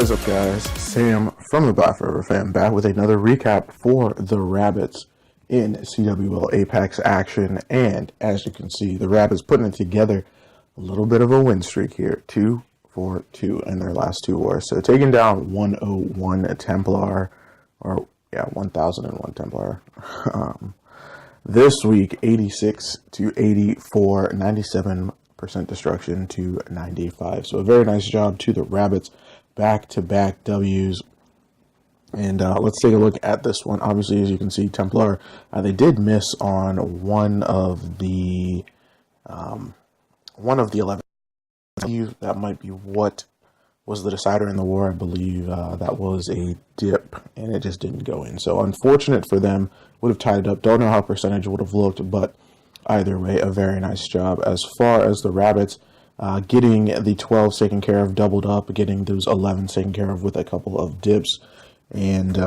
What is up, guys? Sam from the Byeforever fam back with another recap for the Rabbits in CWL Apex action. And as you can see, the Rabbits putting it together a little bit of a win streak here. 2-4-2 in their last two wars. So taking down 101 Templar, or yeah, 1001 Templar. This week, 86 to 84, 97% destruction to 95. So a very nice job to the Rabbits. Back-to-back W's. And let's take a look at this one. Obviously, as you can see, Templar, they did miss on one of the 11. That might be what was the decider in the war. I believe that was a dip, and it just didn't go in. So unfortunate for them. Would have tied it up. Don't know how percentage would have looked, but either way, a very nice job. As far as the Rabbits, getting the 12 taken care of, doubled up, getting those 11 taken care of with a couple of dips. And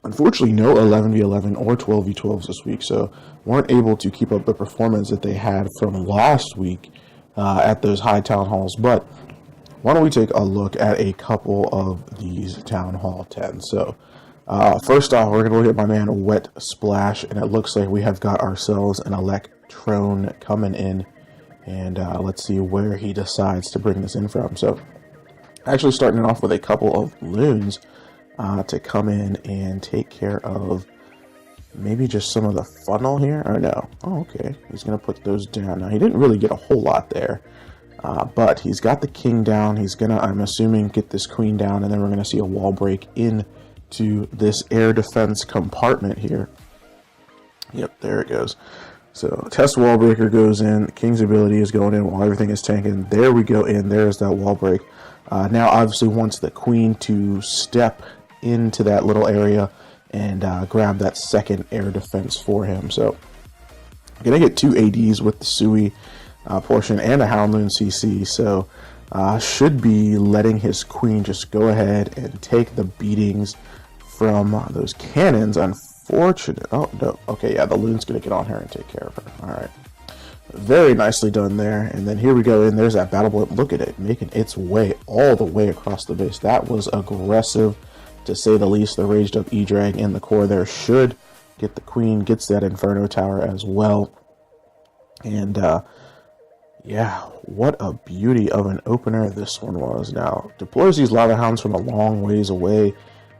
unfortunately, no 11v11 or 12v12s this week, so weren't able to keep up the performance that they had from last week at those high town halls. But why don't we take a look at a couple of these town hall 10s. So first off, we're going to look at my man Wet Splash, and it looks like we have got ourselves an Electron coming in. And let's see where he decides to bring this in from. So actually starting it off with a couple of loons to come in and take care of maybe just some of the funnel here. Or no. Oh, okay. He's going to put those down. Now, he didn't really get a whole lot there. But he's got the king down. He's going to, I'm assuming, get this queen down. And then we're going to see a wall break into this air defense compartment here. Yep, there it goes. So test wall breaker goes in, the king's ability is going in while everything is tanking. There we go in, there's that wall break. Now obviously wants the queen to step into that little area and grab that second air defense for him. So I'm going to get two ADs with the Sui portion and a Houndloon CC. So should be letting his queen just go ahead and take the beatings from those cannons. Unfortunate. Oh, no. Okay, yeah, the loon's going to get on her and take care of her. All right. Very nicely done there. And then here we go. And there's that battle blimp. Look at it, making its way all the way across the base. That was aggressive, to say the least. The raged up E-Drag in the core there should get the queen, gets that Inferno Tower as well. And, yeah, what a beauty of an opener this one was. Now, deploys these Lava Hounds from a long ways away.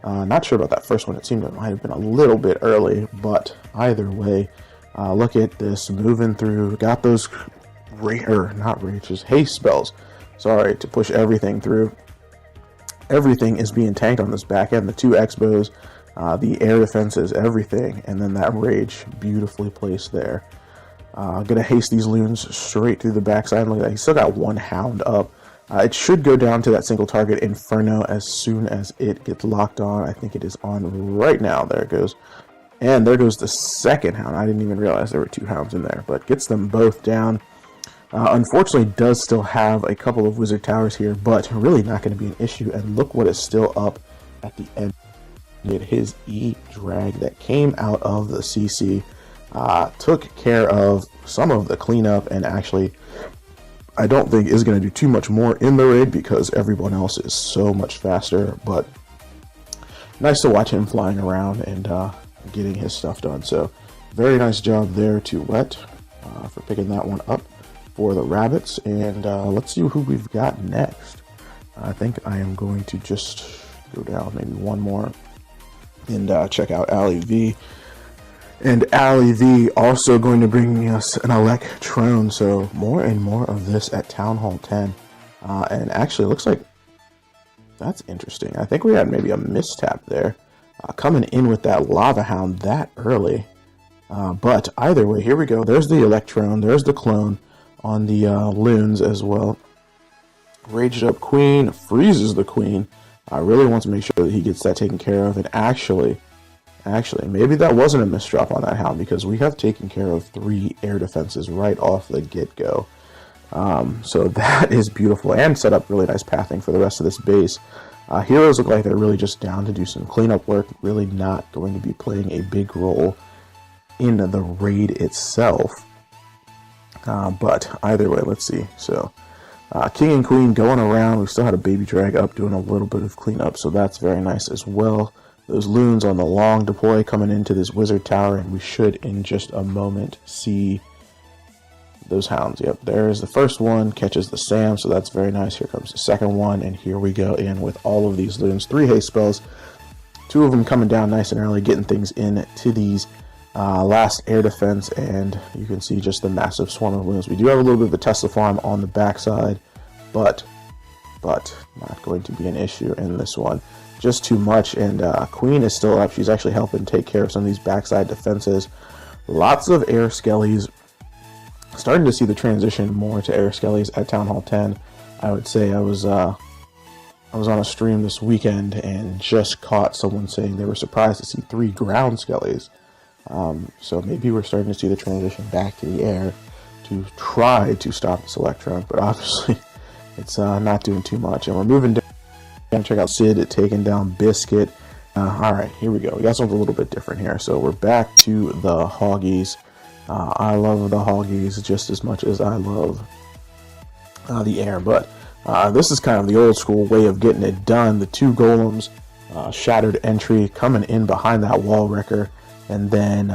Not sure about that first one. It seemed it might have been a little bit early, but either way, look at this moving through. Got those haste spells. Sorry, to push everything through. Everything is being tanked on this back end. The two Expos, the air defenses, everything, and then that rage beautifully placed there. Gonna haste these loons straight through the backside. Look at that. He's still got one hound up. It should go down to that single target Inferno as soon as it gets locked on. I think it is on right now. There it goes. And there goes the second hound. I didn't even realize there were two hounds in there, but gets them both down. Unfortunately, does still have a couple of wizard towers here, but really not going to be an issue. And look what is still up at the end. His E-Drag that came out of the CC took care of some of the cleanup, and actually I don't think is going to do too much more in the raid because everyone else is so much faster. But nice to watch him flying around and getting his stuff done. So very nice job there to Wet for picking that one up for the Rabbits. And let's see who we've got next. I think I am going to just go down maybe one more and check out LadyB. And LadyB also going to bring us an Electron, so more and more of this at Town Hall 10. And actually, it looks like that's interesting. I think we had maybe a mishap there, coming in with that Lava Hound that early. But either way, here we go. There's the Electron, there's the clone on the loons as well. Raged up Queen, freezes the Queen. I really want to make sure that he gets that taken care of. And actually, maybe that wasn't a misdrop on that hound, because we have taken care of 3 air defenses right off the get-go. So that is beautiful, and set up really nice pathing for the rest of this base. Heroes look like they're really just down to do some cleanup work, really not going to be playing a big role in the raid itself. But either way, let's see. So King and Queen going around. We still had a baby drag up doing a little bit of cleanup, so that's very nice as well. Those loons on the long deploy coming into this wizard tower, and we should in just a moment see those hounds. Yep, there's the first one, catches the Sam, so that's very nice. Here comes the second one, and here we go in with all of these loons. 3 haste spells, 2 of them coming down nice and early, getting things into these last air defense, and you can see just the massive swarm of loons. We do have a little bit of a Tesla farm on the backside, but not going to be an issue in this one. Just too much, and Queen is still up. She's actually helping take care of some of these backside defenses. Lots of air skellies. Starting to see the transition more to air skellies at Town Hall 10. I would say I was on a stream this weekend and just caught someone saying they were surprised to see 3 ground skellies. So maybe we're starting to see the transition back to the air to try to stop this Electron, but obviously it's not doing too much. And we're moving down. Check out Sid taking down Biscuit. Alright, here we go. We got something a little bit different here. So we're back to the Hoggies. I love the Hoggies just as much as I love the air, but this is kind of the old school way of getting it done. The 2 golems, shattered entry, coming in behind that wall wrecker, and then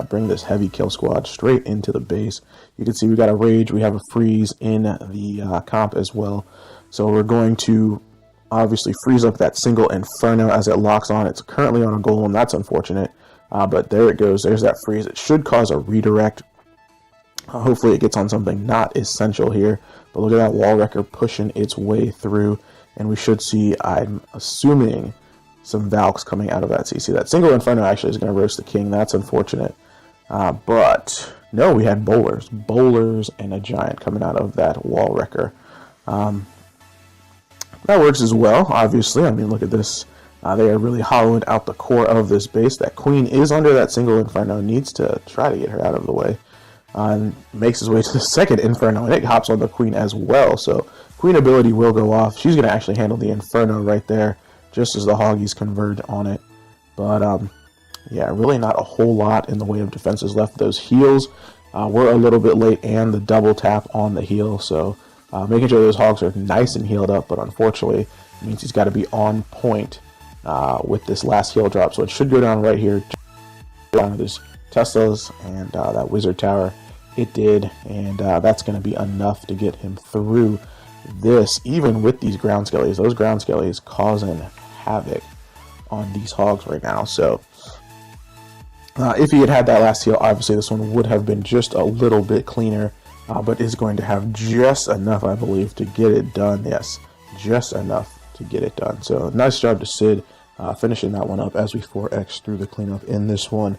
bring this heavy kill squad straight into the base. You can see we got a rage, we have a freeze in the comp as well, so we're going to obviously freeze up that single Inferno as it locks on. It's currently on a golem. That's unfortunate. But there it goes. There's that freeze. It should cause a redirect. Hopefully it gets on something not essential here. But look at that wall wrecker pushing its way through. And we should see, I'm assuming, some Valks coming out of that. So you see that single Inferno actually is going to roast the King. That's unfortunate. But no, we had bowlers. Bowlers and a giant coming out of that wall wrecker. That works as well, obviously. I mean, look at this. They are really hollowing out the core of this base. That Queen is under that single Inferno, needs to try to get her out of the way. And makes his way to the second Inferno, and it hops on the Queen as well. So Queen ability will go off. She's going to actually handle the Inferno right there, just as the Hoggies converge on it. But yeah, really not a whole lot in the way of defenses left. Those heals were a little bit late, and the double tap on the heal. So making sure those Hogs are nice and healed up, but unfortunately it means he's got to be on point with this last heal drop. So it should go down right here, down to this Teslas and that Wizard Tower. It did, and that's going to be enough to get him through this, even with these ground skellies. Those ground skellies causing havoc on these Hogs right now. So if he had had that last heal, obviously this one would have been just a little bit cleaner, but is going to have just enough, I believe, to get it done. Yes, just enough to get it done. So nice job to Sid finishing that one up as we 4x through the cleanup in this one.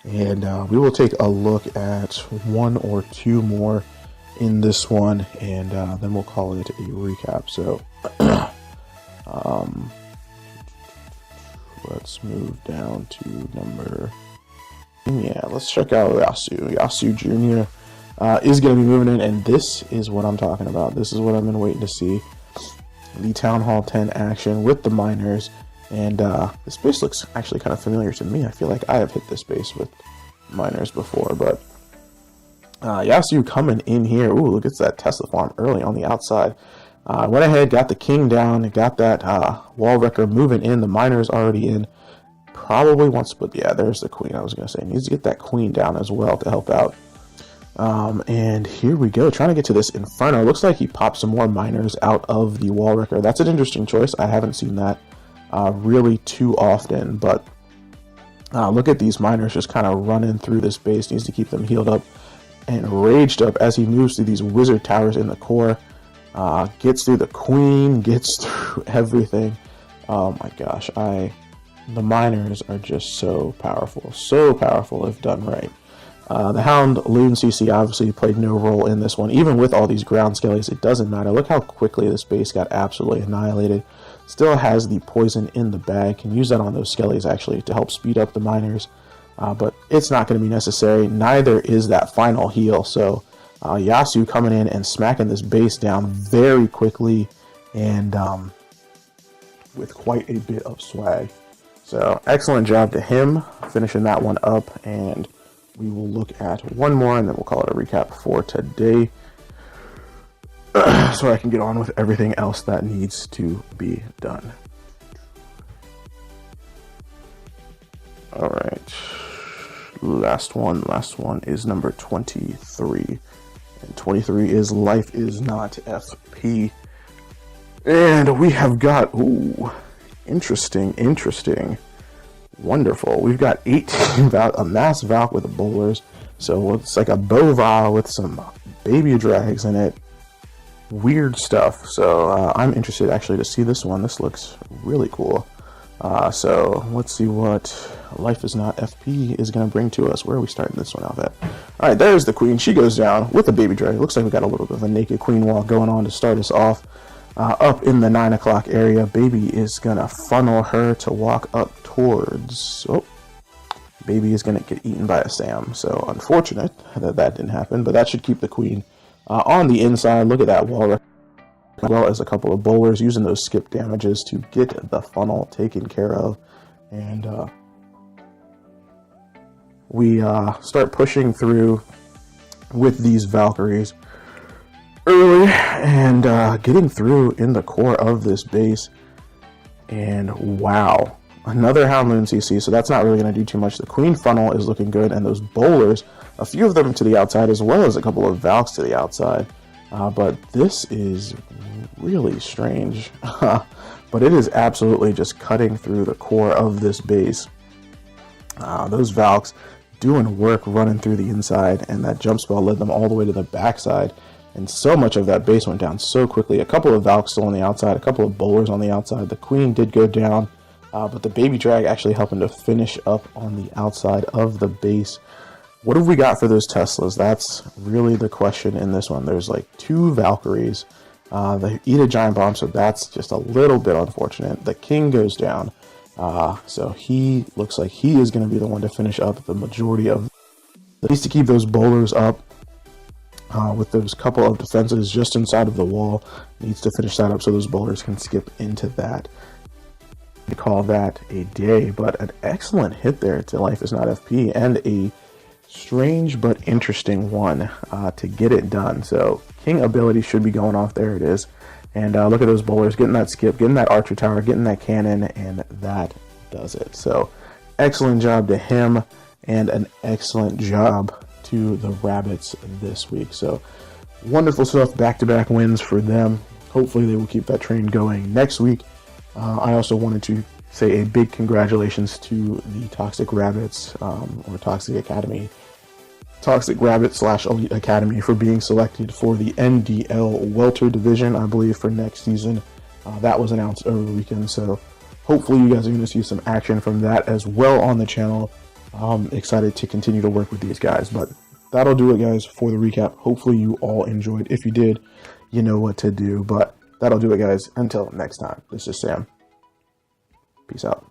And we will take a look at 1 or 2 more in this one, and then we'll call it a recap. So let's move down to number... Yeah, let's check out Yasu. Yasu Jr. Is going to be moving in, and this is what I'm talking about. This is what I've been waiting to see. The Town Hall 10 action with the miners. And this base looks actually kind of familiar to me. I feel like I have hit this base with miners before, but Yasu coming in here. Ooh, look at that Tesla farm early on the outside. Went ahead, got the King down, got that wall wrecker moving in. The miners already in. Probably wants to put, yeah, there's the Queen. I was going to say, needs to get that Queen down as well to help out. And here we go, trying to get to this Inferno. Looks like he popped some more miners out of the wall wrecker. That's an interesting choice. I haven't seen that really too often, but look at these miners just kind of running through this base. Needs to keep them healed up and raged up as he moves through these wizard towers in the core. Gets through the Queen, gets through everything. Oh my gosh, the miners are just so powerful if done right. The Hound Loon CC obviously played no role in this one. Even with all these ground skellies, it doesn't matter. Look how quickly this base got absolutely annihilated. Still has the poison in the bag. Can use that on those skellies actually to help speed up the miners. But it's not going to be necessary. Neither is that final heal. So Yasu coming in and smacking this base down very quickly and with quite a bit of swag. So excellent job to him finishing that one up, and we will look at one more and then we'll call it a recap for today. so I can get on with everything else that needs to be done. All right, last one is number 23, and 23 is Life Is Not FP, and we have got, ooh, interesting, wonderful. We've got 18 a mass Valk with bowlers, so it's like a Bovile with some baby drags in it. Weird stuff. So I'm interested actually to see this one. This looks really cool. So let's see what Life Is Not FP is going to bring to us. Where are we starting this one off at? All right, there's the queen. She goes down with a baby drag. Looks like we got a little bit of a naked queen walk going on to start us off. Up in the 9 o'clock area, baby is going to funnel her to walk up towards... Oh, baby is going to get eaten by a Sam. So unfortunate that that didn't happen, but that should keep the queen on the inside. Look at that wall, as well as a couple of bowlers using those skip damages to get the funnel taken care of. And we start pushing through with these Valkyries early and getting through in the core of this base. And wow, another Houndloon CC, so that's not really going to do too much. The queen funnel is looking good, and those bowlers, a few of them to the outside, as well as a couple of Valks to the outside. But this is really strange. But it is absolutely just cutting through the core of this base. Those Valks doing work running through the inside, and that jump spell led them all the way to the backside. And so much of that base went down so quickly. A couple of Valks still on the outside, a couple of bowlers on the outside. The queen did go down, but the baby drag actually helping to finish up on the outside of the base. What have we got for those Teslas? That's really the question in this one. There's like 2 Valkyries. They eat a giant bomb, so that's just a little bit unfortunate. The king goes down, so he looks like he is going to be the one to finish up the majority of... At least to keep those bowlers up. With those couple of defenses just inside of the wall, needs to finish that up so those bowlers can skip into that. We call that a day, but an excellent hit there to Life Is Not FP, and a strange but interesting one to get it done. So king ability should be going off. There it is. And look at those bowlers getting that skip, getting that archer tower, getting that cannon, and that does it. So excellent job to him, and an excellent job to the Rabbits this week. So wonderful stuff, back-to-back wins for them. Hopefully they will keep that train going next week. I also wanted to say a big congratulations to the Toxic Rabbits, or Toxic Academy, Toxic Rabbit / Elite Academy, for being selected for the NDL Welter Division, I believe, for next season. That was announced over the weekend, so hopefully you guys are going to see some action from that as well on the channel. I'm excited to continue to work with these guys, but that'll do it, guys, for the recap. Hopefully you all enjoyed. If you did, you know what to do, but that'll do it, guys. Until next time, this is Sam. Peace out.